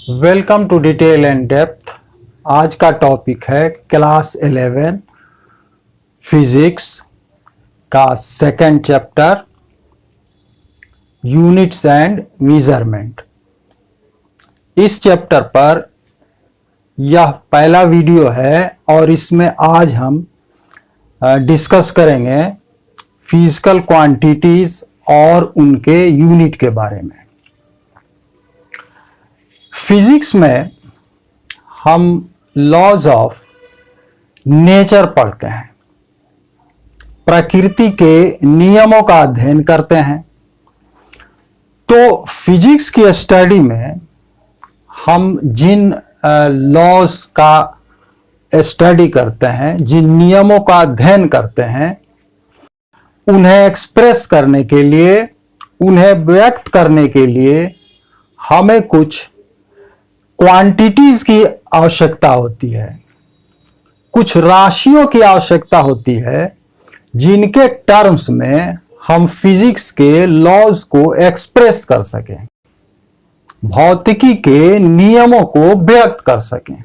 Welcome to detail and depth. आज का topic है क्लास 11 फिजिक्स का second chapter units and measurement. इस चैप्टर पर यह पहला वीडियो है और इसमें आज हम डिस्कस करेंगे फिजिकल क्वांटिटीज और उनके यूनिट के बारे में। फिजिक्स में हम लॉज ऑफ नेचर पढ़ते हैं, प्रकृति के नियमों का अध्ययन करते हैं। तो फिजिक्स की स्टडी में हम जिन लॉज का स्टडी करते हैं, जिन नियमों का अध्ययन करते हैं, उन्हें एक्सप्रेस करने के लिए, उन्हें व्यक्त करने के लिए हमें कुछ क्वांटिटीज की आवश्यकता होती है, कुछ राशियों की आवश्यकता होती है जिनके टर्म्स में हम फिजिक्स के लॉज को एक्सप्रेस कर सकें, भौतिकी के नियमों को व्यक्त कर सकें।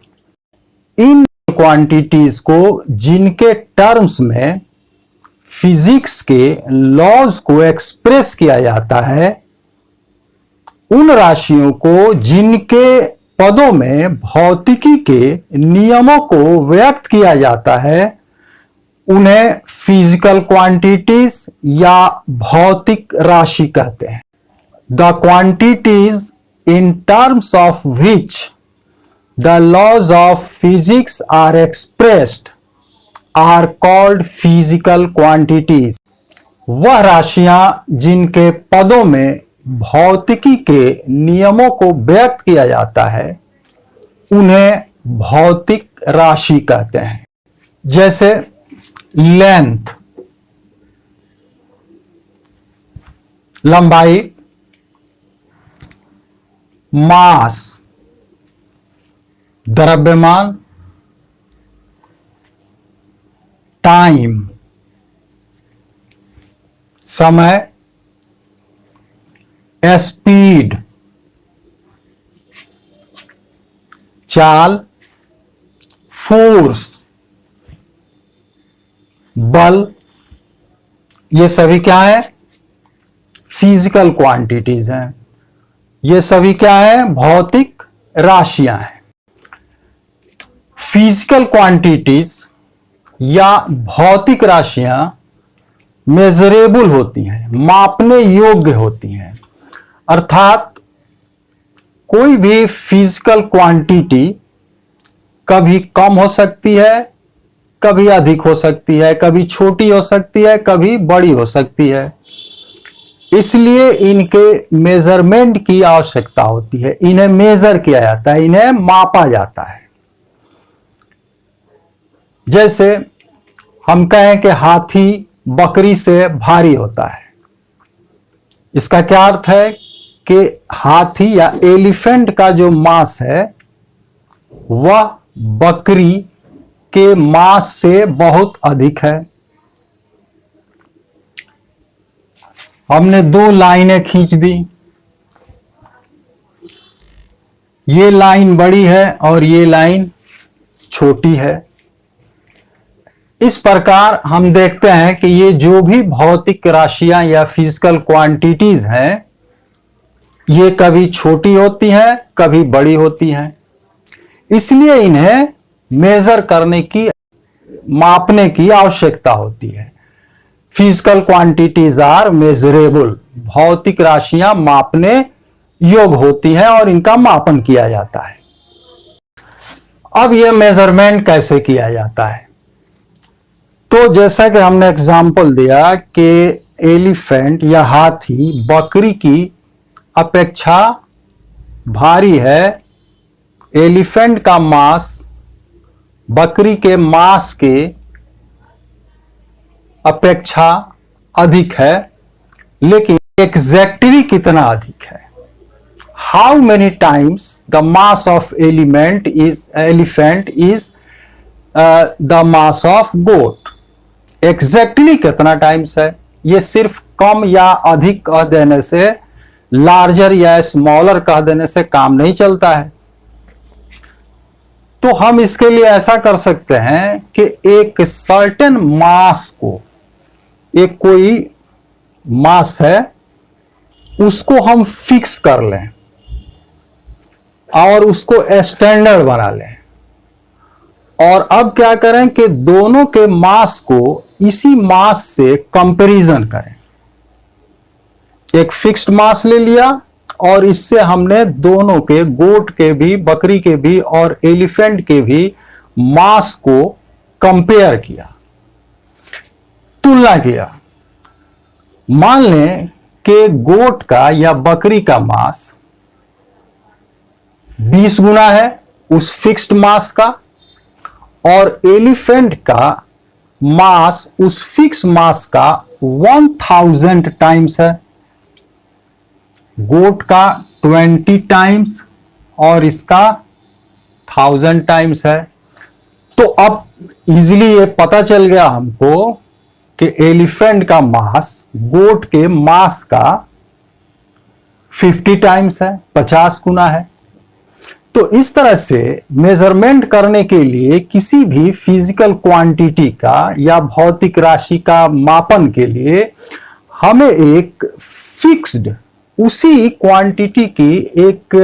इन क्वांटिटीज को जिनके टर्म्स में फिजिक्स के लॉज को एक्सप्रेस किया जाता है, उन राशियों को जिनके पदों में भौतिकी के नियमों को व्यक्त किया जाता है, उन्हें फिजिकल क्वांटिटीज या भौतिक राशि कहते हैं। The quantities in terms of which the laws of physics are expressed are called physical quantities. वह राशियां जिनके पदों में भौतिकी के नियमों को व्यक्त किया जाता है, उन्हें भौतिक राशि कहते हैं। जैसे लेंथ, लंबाई, मास, द्रव्यमान, टाइम, समय, स्पीड, चाल, फोर्स, बल, ये सभी क्या है? फिजिकल क्वांटिटीज हैं। ये सभी क्या है? भौतिक राशियां हैं। फिजिकल क्वांटिटीज या भौतिक राशियां मेजरेबल होती हैं, मापने योग्य होती हैं। अर्थात कोई भी फिजिकल क्वांटिटी कभी कम हो सकती है, कभी अधिक हो सकती है, कभी छोटी हो सकती है, कभी बड़ी हो सकती है। इसलिए इनके मेजरमेंट की आवश्यकता होती है। इन्हें मेजर किया जाता है, इन्हें मापा जाता है। जैसे हम कहें कि हाथी बकरी से भारी होता है। इसका क्या अर्थ है कि हाथी या एलिफेंट का जो मास है वह बकरी के मास से बहुत अधिक है। हमने दो लाइनें खींच दी, ये लाइन बड़ी है और ये लाइन छोटी है। इस प्रकार हम देखते हैं कि ये जो भी भौतिक राशियां या फिजिकल क्वांटिटीज हैं, ये कभी छोटी होती हैं, कभी बड़ी होती हैं। इसलिए इन्हें मेजर करने की, मापने की आवश्यकता होती है। Physical quantities are measurable. भौतिक राशियां मापने योग्य होती हैं और इनका मापन किया जाता है। अब यह मेजरमेंट कैसे किया जाता है? तो जैसा कि हमने एग्जाम्पल दिया कि एलिफेंट या हाथी बकरी की अपेक्षा भारी है, एलिफेंट का मास बकरी के मास के अपेक्षा अधिक है, लेकिन एग्जैक्टली कितना अधिक है? How many times the mass of elephant is the mass of goat. Exactly कितना टाइम्स है? ये सिर्फ कम या अधिक कह देने से, लार्जर या स्मॉलर कह देने से काम नहीं चलता है। तो हम इसके लिए ऐसा कर सकते हैं कि एक सर्टेन मास को, एक कोई मास है उसको हम फिक्स कर लें और उसको स्टैंडर्ड बना लें, और अब क्या करें कि दोनों के मास को इसी मास से कंपैरिजन करें। एक फिक्स्ड मास ले लिया और इससे हमने दोनों के, गोट के भी, बकरी के भी और एलिफेंट के भी मास को कंपेयर किया, तुलना किया। मान लें कि गोट का या बकरी का मास 20 गुना है उस फिक्स्ड मास का, और एलिफेंट का मास उस फिक्स मास का 1000 टाइम्स है, गोट का 20 टाइम्स और इसका 1000 टाइम्स है। तो अब इजीली ये पता चल गया हमको कि एलिफेंट का मास गोट के मास का 50 टाइम्स है, 50 गुना है। तो इस तरह से मेजरमेंट करने के लिए किसी भी फिजिकल क्वांटिटी का या भौतिक राशि का मापन के लिए हमें एक फिक्स्ड, उसी क्वांटिटी की एक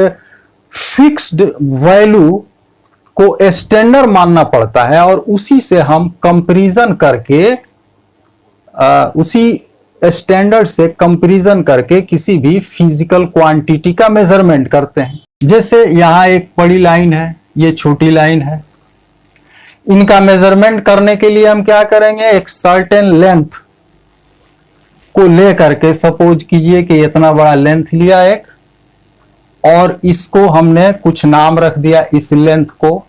फिक्स्ड वैल्यू को स्टैंडर्ड मानना पड़ता है, और उसी से हम कंपैरिजन करके, उसी स्टैंडर्ड से कंपैरिजन करके किसी भी फिजिकल क्वांटिटी का मेजरमेंट करते हैं। जैसे यहां एक बड़ी लाइन है, ये छोटी लाइन है, इनका मेजरमेंट करने के लिए हम क्या करेंगे, एक सर्टेन लेंथ को ले करके, सपोज कीजिए कि इतना बड़ा लेंथ लिया एक, और इसको हमने कुछ नाम रख दिया, इस लेंथ को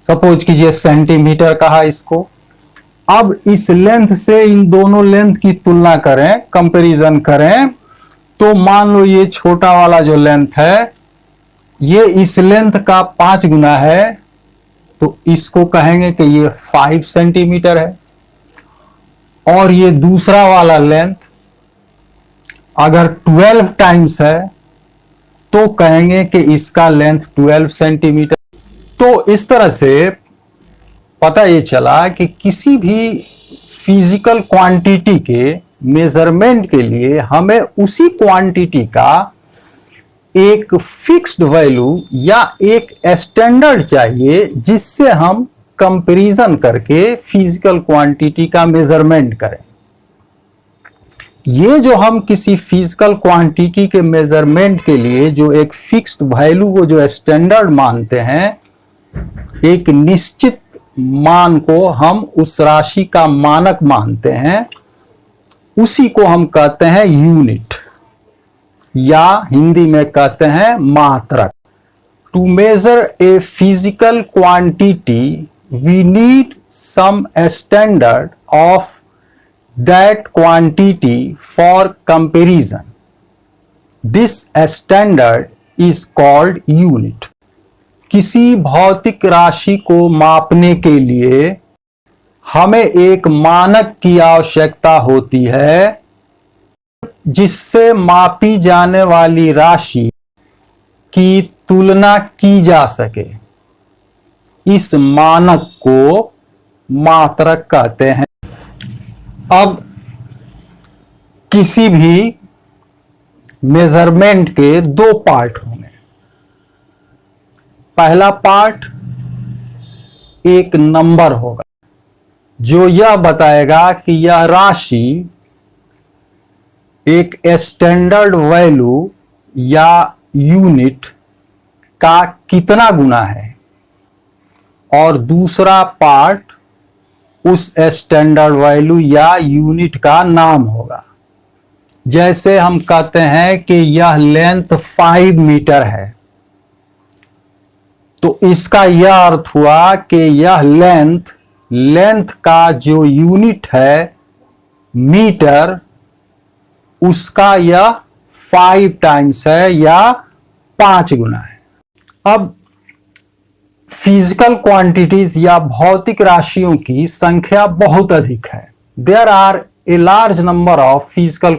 सपोज कीजिए सेंटीमीटर कहा इसको। अब इस लेंथ से इन दोनों लेंथ की तुलना करें, कंपैरिजन करें, तो मान लो ये छोटा वाला जो लेंथ है ये इस लेंथ का 5 गुना है, तो इसको कहेंगे कि ये 5 सेंटीमीटर है। और ये दूसरा वाला लेंथ अगर 12 टाइम्स है तो कहेंगे कि इसका लेंथ 12 सेंटीमीटर। तो इस तरह से पता ये चला कि किसी भी फिजिकल क्वांटिटी के मेजरमेंट के लिए हमें उसी क्वांटिटी का एक फिक्स्ड वैल्यू या एक स्टैंडर्ड चाहिए, जिससे हम कंपैरिजन करके फिजिकल क्वांटिटी का मेजरमेंट करें। ये जो हम किसी फिजिकल क्वांटिटी के मेजरमेंट के लिए जो एक फिक्स्ड वैल्यू को जो स्टैंडर्ड मानते हैं, एक निश्चित मान को हम उस राशि का मानक मानते हैं, उसी को हम कहते हैं यूनिट, या हिंदी में कहते हैं मात्रक। To measure a physical quantity we need some standard of that quantity for comparison. This standard is called unit. किसी भौतिक राशि को मापने के लिए हमें एक मानक की आवश्यकता होती है, जिससे मापी जाने वाली राशि की तुलना की जा सके। इस मानक को मात्रक कहते हैं। अब किसी भी मेजरमेंट के 2 पार्ट होंगे। पहला पार्ट एक नंबर होगा जो यह बताएगा कि यह राशि एक स्टैंडर्ड वैल्यू या यूनिट का कितना गुना है, और दूसरा पार्ट उस स्टैंडर्ड वैल्यू या यूनिट का नाम होगा। जैसे हम कहते हैं कि यह लेंथ 5 मीटर है, तो इसका यह अर्थ हुआ कि यह लेंथ का जो यूनिट है मीटर, उसका यह 5 टाइम्स है या 5 गुना है। अब फिजिकल क्वांटिटीज या भौतिक राशियों की संख्या बहुत अधिक है। There are a large number of physical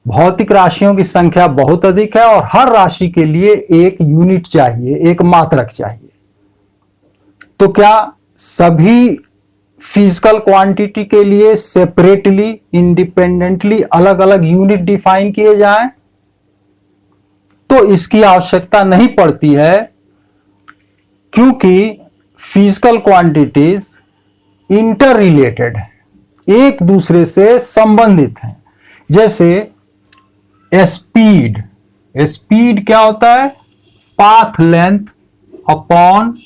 भौतिक राशियों की संख्या बहुत अधिक है और हर राशि के लिए एक यूनिट चाहिए, एक मात्रक चाहिए। तो क्या सभी फिजिकल क्वांटिटी के लिए सेपरेटली, इंडिपेंडेंटली अलग अलग यूनिट डिफाइन किए जाएं? तो इसकी आवश्यकता नहीं पड़ती है, क्योंकि फिजिकल क्वांटिटीज इंटर रिलेटेड है, एक दूसरे से संबंधित हैं। जैसे स्पीड, स्पीड क्या होता है? Path length upon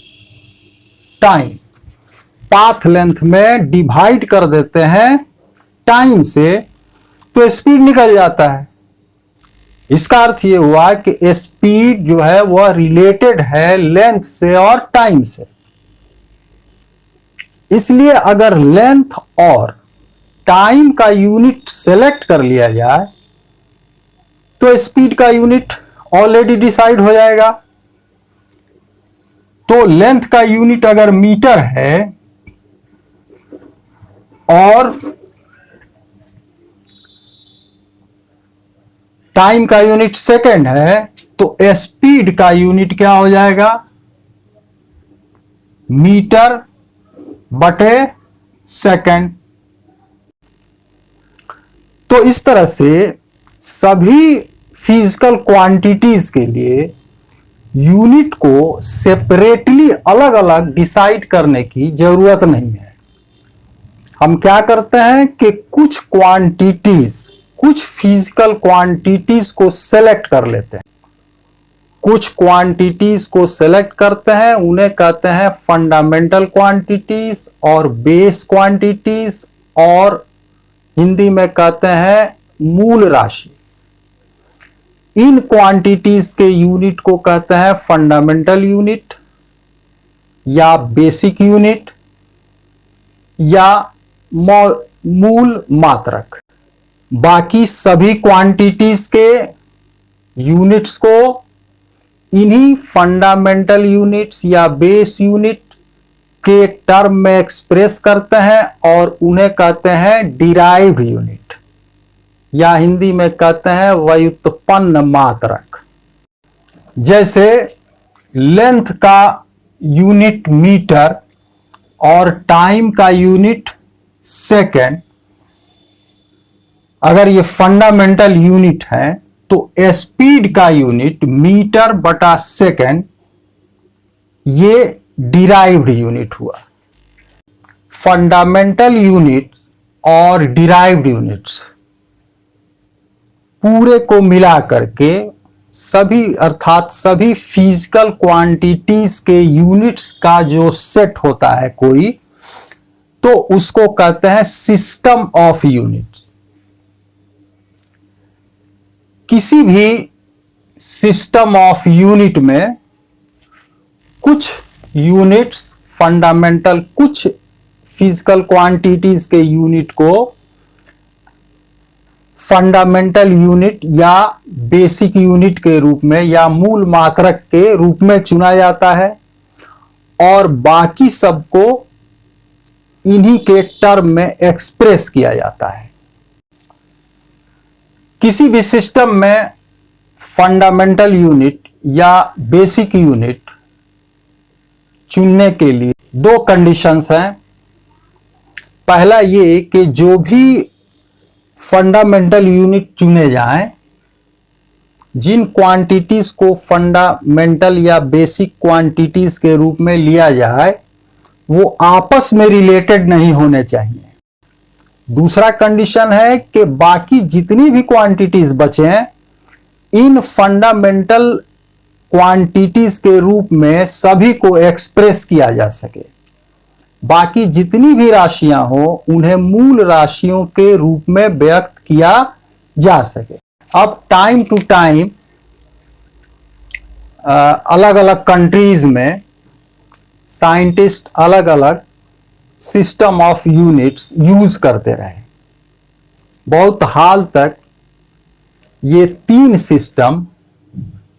time. Path length में डिवाइड कर देते हैं टाइम से तो स्पीड निकल जाता है। इसका अर्थ यह हुआ कि स्पीड जो है वह रिलेटेड है लेंथ से और टाइम से। इसलिए अगर लेंथ और टाइम का यूनिट सेलेक्ट कर लिया जाए तो स्पीड का यूनिट ऑलरेडी डिसाइड हो जाएगा। तो लेंथ का यूनिट अगर मीटर है और टाइम का यूनिट सेकंड है तो स्पीड का यूनिट क्या हो जाएगा? मीटर बटे सेकंड। तो इस तरह से सभी फिजिकल क्वांटिटीज के लिए यूनिट को सेपरेटली अलग अलग डिसाइड करने की जरूरत नहीं है। हम क्या करते हैं कि कुछ क्वांटिटीज, कुछ फिजिकल क्वांटिटीज को सेलेक्ट कर लेते हैं। कुछ क्वांटिटीज को सेलेक्ट करते हैं, उन्हें कहते हैं फंडामेंटल क्वांटिटीज और बेस क्वांटिटीज, और हिंदी में कहते हैं मूल राशि। इन क्वांटिटीज के यूनिट को कहते हैं फंडामेंटल यूनिट या बेसिक यूनिट या मूल मात्रक। बाकी सभी क्वांटिटीज के यूनिट्स को इन्हीं फंडामेंटल यूनिट्स या बेस यूनिट के टर्म में एक्सप्रेस करते हैं और उन्हें कहते हैं डिराइव्ड यूनिट या हिंदी में कहते हैं व्युत्पन्न मात्रक। जैसे लेंथ का यूनिट मीटर और टाइम का यूनिट सेकेंड, अगर ये फंडामेंटल यूनिट है तो स्पीड का यूनिट मीटर बटा सेकेंड ये डिराइव्ड यूनिट हुआ। फंडामेंटल यूनिट और डिराइव्ड यूनिट्स पूरे को मिला करके सभी, अर्थात सभी फिजिकल क्वांटिटीज के यूनिट्स का जो सेट होता है कोई, तो उसको कहते हैं सिस्टम ऑफ यूनिट्स। किसी भी सिस्टम ऑफ यूनिट में कुछ यूनिट्स फंडामेंटल, कुछ फिजिकल क्वांटिटीज के यूनिट को फंडामेंटल यूनिट या बेसिक यूनिट के रूप में या मूल मात्रक के रूप में चुना जाता है और बाकी सबको इन्हीं के टर्म में एक्सप्रेस किया जाता है। किसी भी सिस्टम में फंडामेंटल यूनिट या बेसिक यूनिट चुनने के लिए दो कंडीशंस हैं। पहला ये कि जो भी फंडामेंटल यूनिट चुने जाएं, जिन क्वांटिटीज को फंडामेंटल या बेसिक क्वांटिटीज के रूप में लिया जाए वो आपस में रिलेटेड नहीं होने चाहिए। दूसरा कंडीशन है कि बाकी जितनी भी क्वांटिटीज बचे हैं इन फंडामेंटल क्वांटिटीज के रूप में सभी को एक्सप्रेस किया जा सके। बाकी जितनी भी राशियां हो उन्हें मूल राशियों के रूप में व्यक्त किया जा सके। अब टाइम टू टाइम अलग अलग कंट्रीज में साइंटिस्ट अलग अलग सिस्टम ऑफ यूनिट्स यूज करते रहे। बहुत हाल तक ये तीन सिस्टम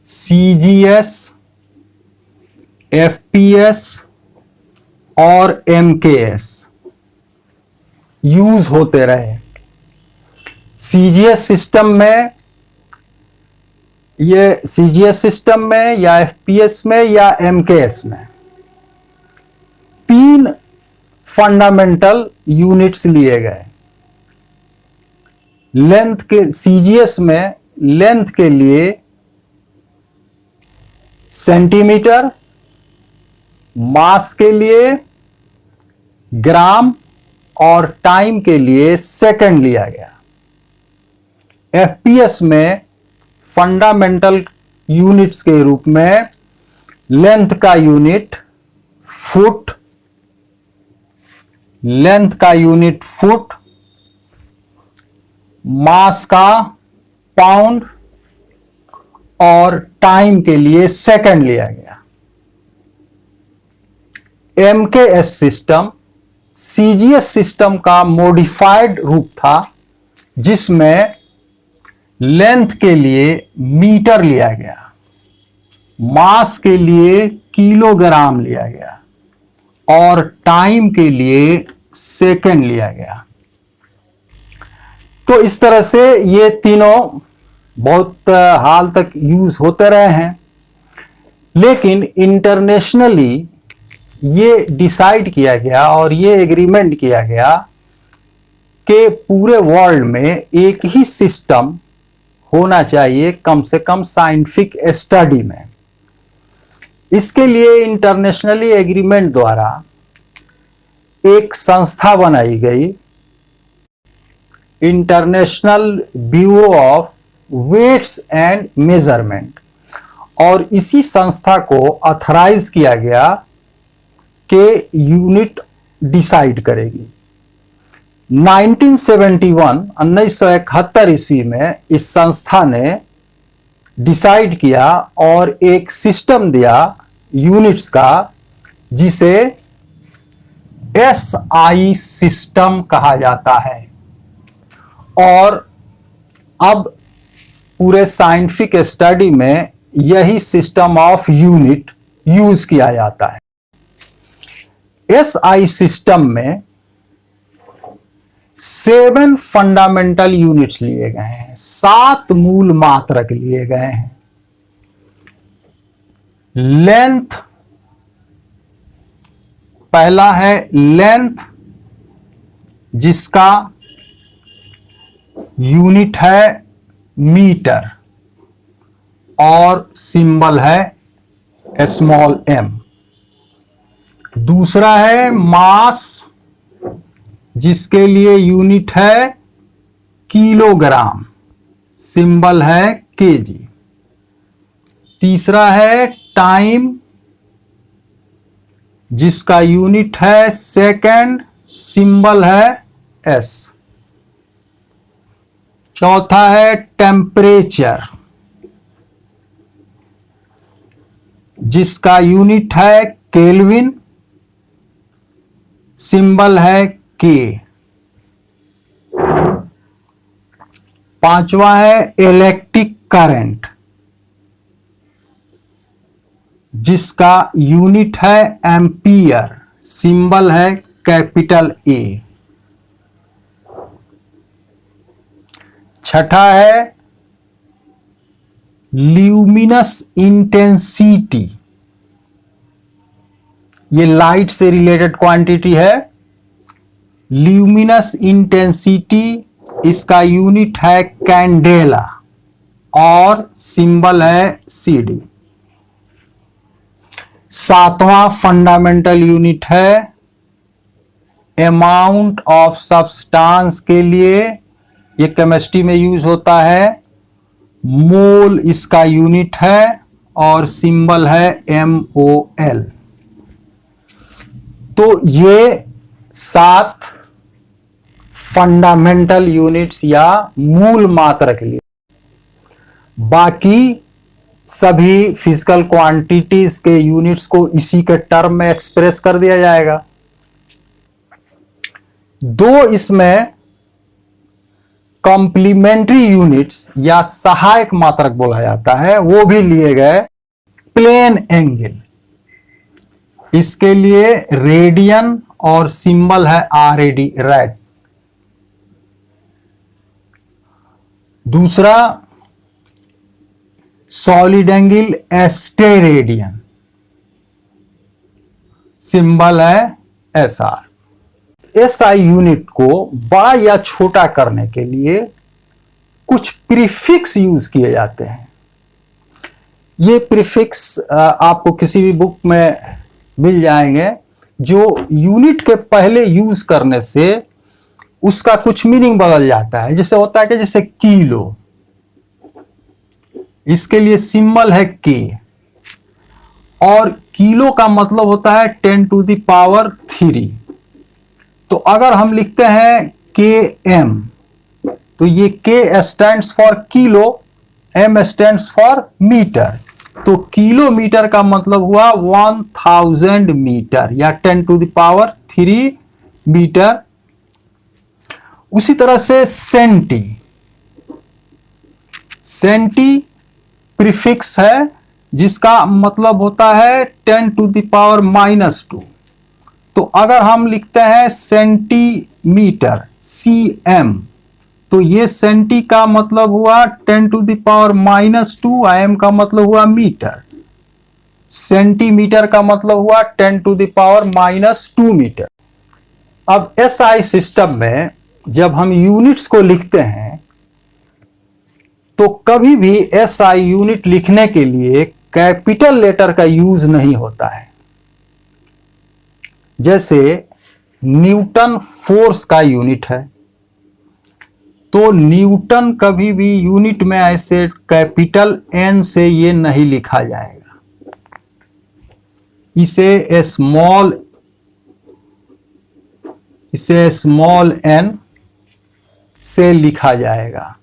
सीजीएस, एफपीएस और एमकेएस यूज होते रहे। सीजीएस सिस्टम में, ये सीजीएस सिस्टम में या एफपीएस में या एमकेएस में 3 फंडामेंटल यूनिट्स लिए गए। लेंथ के, सीजीएस में लेंथ के लिए सेंटीमीटर, मास के लिए ग्राम और टाइम के लिए सेकंड लिया गया। एफपीएस में फंडामेंटल यूनिट्स के रूप में लेंथ का यूनिट फुट, लेंथ का यूनिट फुट, मास का पाउंड और टाइम के लिए सेकंड लिया गया। एमकेएस सिस्टम सीजीएस सिस्टम का मॉडिफाइड रूप था, जिसमें लेंथ के लिए मीटर लिया गया, मास के लिए किलोग्राम लिया गया और टाइम के लिए सेकंड लिया गया। तो इस तरह से ये तीनों बहुत हाल तक यूज होते रहे हैं, लेकिन इंटरनेशनली ये डिसाइड किया गया और ये एग्रीमेंट किया गया कि पूरे वर्ल्ड में एक ही सिस्टम होना चाहिए कम से कम साइंटिफिक स्टडी में। इसके लिए इंटरनेशनली एग्रीमेंट द्वारा एक संस्था बनाई गई, international bureau of weights and measurement, और इसी संस्था को ऑथराइज किया गया कि यूनिट डिसाइड करेगी। 1971 ईस्वी में इस संस्था ने डिसाइड किया और एक सिस्टम दिया यूनिट्स का, जिसे एसआई सिस्टम कहा जाता है। और अब पूरे साइंटिफिक स्टडी में यही सिस्टम ऑफ यूनिट यूज किया जाता है। एसआई सिस्टम में 7 फंडामेंटल यूनिट्स लिए गए हैं, 7 मूल मात्रक लिए गए हैं। लेंथ, पहला है लेंथ, जिसका यूनिट है मीटर और सिंबल है स्मॉल m। दूसरा है मास, जिसके लिए यूनिट है किलोग्राम, सिंबल है kg। तीसरा है टाइम, जिसका यूनिट है सेकंड, सिंबल है s। चौथा है टेम्परेचर, जिसका यूनिट है केल्विन, सिंबल है K। पांचवा है इलेक्ट्रिक करंट, जिसका यूनिट है एम्पियर, सिंबल है कैपिटल A। छठा है ल्यूमिनस इंटेंसिटी, ये लाइट से रिलेटेड क्वांटिटी है। ल्यूमिनस इंटेंसिटी, इसका यूनिट है कैंडेला और सिंबल है CD। सातवां फंडामेंटल यूनिट है अमाउंट ऑफ सब्सटेंस के लिए, ये केमिस्ट्री में यूज होता है, मोल इसका यूनिट है और सिंबल है MOL। तो ये 7 फंडामेंटल यूनिट्स या मूल मात्रक लिए। बाकी सभी फिजिकल क्वांटिटीज के यूनिट्स को इसी के टर्म में एक्सप्रेस कर दिया जाएगा। 2 इसमें कॉम्प्लीमेंट्री यूनिट्स या सहायक मात्रक बोला जाता है, वो भी लिए गए। प्लेन एंगल, इसके लिए रेडियन और सिंबल है RAD, रैड। दूसरा सॉलिड एंगल एस्टेरेडियन, सिंबल है SR। SI यूनिट को बड़ा या छोटा करने के लिए कुछ प्रीफिक्स यूज किए जाते हैं। ये प्रीफिक्स आपको किसी भी बुक में मिल जाएंगे, जो यूनिट के पहले यूज करने से उसका कुछ मीनिंग बदल जाता है। जैसे होता है कि जैसे किलो, इसके लिए सिंबल है K, और किलो का मतलब होता है 10⁻³ तो अगर हम लिखते हैं KM, तो ये K stands for kilo, M stands for metre, तो किलोमीटर का मतलब हुआ 1000 मीटर या 10⁻³ मीटर। उसी तरह से सेंटी प्रीफिक्स है, जिसका मतलब होता है 10⁻⁻²। तो अगर हम लिखते हैं सेंटीमीटर CM, तो ये सेंटी का मतलब हुआ 10⁻⁻², M का मतलब हुआ मीटर, सेंटीमीटर का मतलब हुआ 10⁻⁻² मीटर। अब SI सिस्टम में जब हम यूनिट्स को लिखते हैं तो कभी भी SI यूनिट लिखने के लिए कैपिटल लेटर का यूज नहीं होता है। जैसे न्यूटन फोर्स का यूनिट है, तो न्यूटन कभी भी यूनिट में ऐसे कैपिटल N से ये नहीं लिखा जाएगा, इसे स्मॉल n से लिखा जाएगा।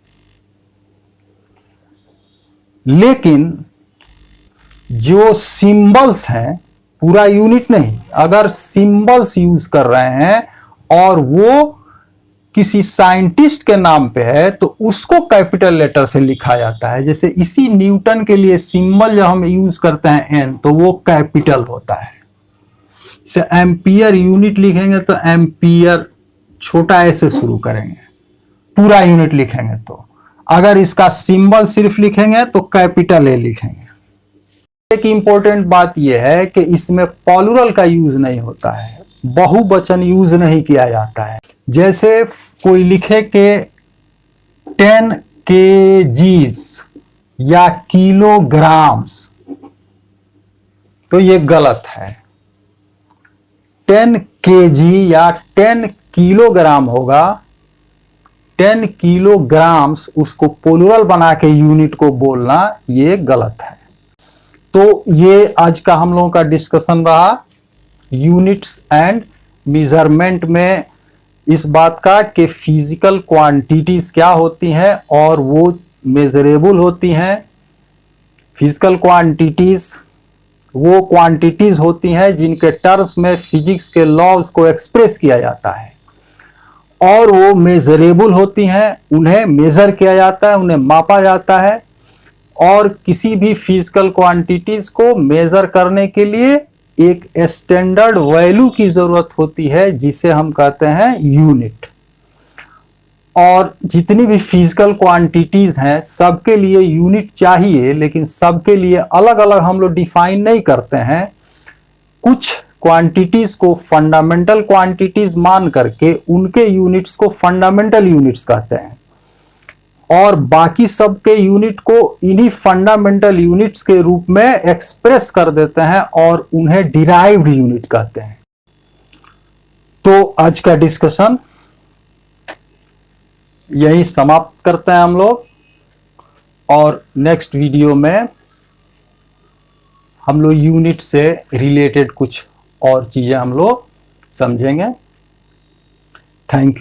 लेकिन जो सिंबल्स हैं, पूरा यूनिट नहीं, अगर सिंबल्स यूज कर रहे हैं और वो किसी साइंटिस्ट के नाम पे है तो उसको कैपिटल लेटर से लिखा जाता है। जैसे इसी न्यूटन के लिए सिंबल जब हम यूज करते हैं N, तो वो कैपिटल होता है। जैसे एम्पियर यूनिट लिखेंगे तो एम्पियर छोटा ए से शुरू करेंगे, पूरा यूनिट लिखेंगे तो। अगर इसका सिंबल सिर्फ लिखेंगे तो कैपिटल A लिखेंगे। एक इंपॉर्टेंट बात यह है कि इसमें प्लूरल का यूज नहीं होता है, बहुवचन यूज नहीं किया जाता है। जैसे कोई लिखे के 10 kgs या किलोग्राम्स, तो ये गलत है। 10 kg या 10 किलोग्राम होगा, 10 किलोग्राम्स उसको प्लूरल बना के यूनिट को बोलना ये गलत है। तो ये आज का हम लोगों का डिस्कशन रहा यूनिट्स एंड मेजरमेंट में, इस बात का कि फिजिकल क्वांटिटीज क्या होती हैं और वो मेजरेबल होती हैं। फिजिकल क्वांटिटीज वो क्वांटिटीज होती हैं जिनके टर्म्स में फिजिक्स के लॉज को एक्सप्रेस किया जाता है, और वो मेजरेबल होती हैं, उन्हें मेजर किया जाता है, उन्हें मापा जाता है। और किसी भी फिजिकल क्वांटिटीज को मेजर करने के लिए एक स्टैंडर्ड वैल्यू की जरूरत होती है, जिसे हम कहते हैं यूनिट। और जितनी भी फिजिकल क्वांटिटीज हैं सबके लिए यूनिट चाहिए, लेकिन सबके लिए अलग अलग हम लोग डिफाइन नहीं करते हैं। कुछ क्वांटिटीज को फंडामेंटल क्वांटिटीज मान करके उनके यूनिट्स को फंडामेंटल यूनिट्स कहते हैं, और बाकी सब के यूनिट को इन्हीं फंडामेंटल यूनिट्स के रूप में एक्सप्रेस कर देते हैं और उन्हें डिराइव्ड यूनिट कहते हैं। तो आज का डिस्कशन यही समाप्त करते हैं हम लोग, और नेक्स्ट वीडियो में हम लोग यूनिट से रिलेटेड कुछ और चीजें हम लोग समझेंगे। Thank you.